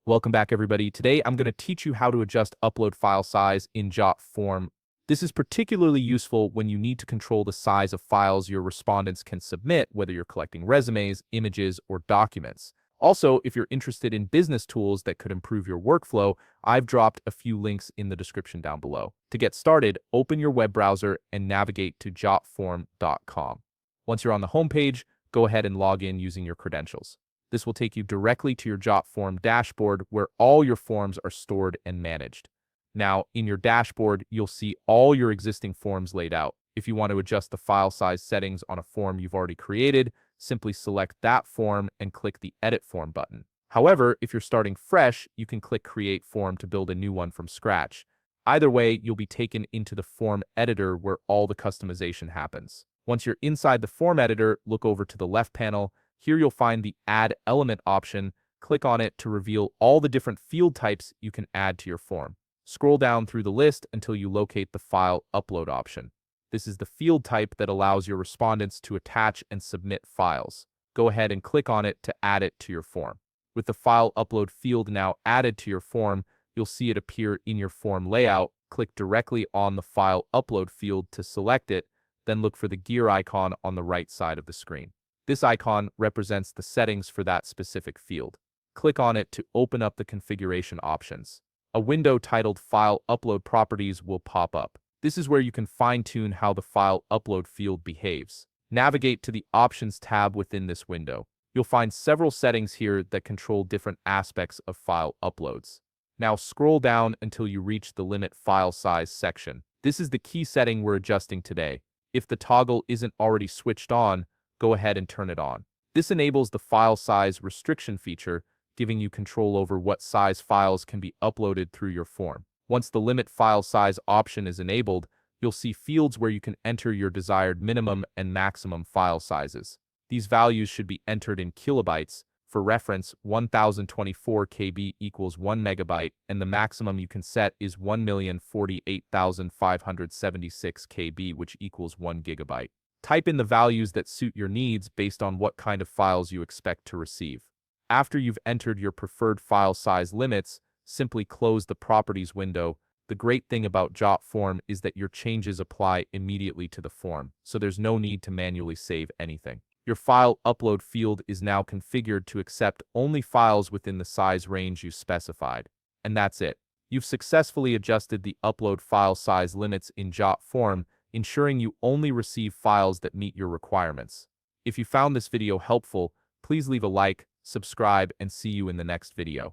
Welcome back, everybody. Today, I'm going to teach you how to adjust upload file size in Jotform. This is particularly useful when you need to control the size of files your respondents can submit, whether you're collecting resumes, images, or documents. Also, if you're interested in business tools that could improve your workflow, I've dropped a few links in the description down below. To get started, open your web browser and navigate to jotform.com. Once you're on the homepage, go ahead and log in using your credentials. This will take you directly to your Jotform dashboard where all your forms are stored and managed. Now, in your dashboard, you'll see all your existing forms laid out. If you want to adjust the file size settings on a form you've already created, simply select that form and click the Edit Form button. However, if you're starting fresh, you can click Create Form to build a new one from scratch. Either way, you'll be taken into the form editor where all the customization happens. Once you're inside the form editor, look over to the left panel. Here you'll find the Add Element option. Click on it to reveal all the different field types you can add to your form. Scroll down through the list until you locate the File Upload option. This is the field type that allows your respondents to attach and submit files. Go ahead and click on it to add it to your form. With the File Upload field now added to your form, you'll see it appear in your form layout. Click directly on the File Upload field to select it, then look for the gear icon on the right side of the screen. This icon represents the settings for that specific field. Click on it to open up the configuration options. A window titled File Upload Properties will pop up. This is where you can fine-tune how the File Upload field behaves. Navigate to the Options tab within this window. You'll find several settings here that control different aspects of file uploads. Now scroll down until you reach the Limit File Size section. This is the key setting we're adjusting today. If the toggle isn't already switched on, go ahead and turn it on. This enables the file size restriction feature, giving you control over what size files can be uploaded through your form. Once the limit file size option is enabled, you'll see fields where you can enter your desired minimum and maximum file sizes. These values should be entered in kilobytes. For reference, 1024 KB equals 1 megabyte, and the maximum you can set is 1,048,576 KB, which equals 1 gigabyte. Type in the values that suit your needs based on what kind of files you expect to receive. After you've entered your preferred file size limits, simply close the Properties window. The great thing about Jotform is that your changes apply immediately to the form, so there's no need to manually save anything. Your File Upload field is now configured to accept only files within the size range you specified. And that's it. You've successfully adjusted the upload file size limits in Jotform, ensuring you only receive files that meet your requirements. If you found this video helpful, please leave a like, subscribe, and see you in the next video.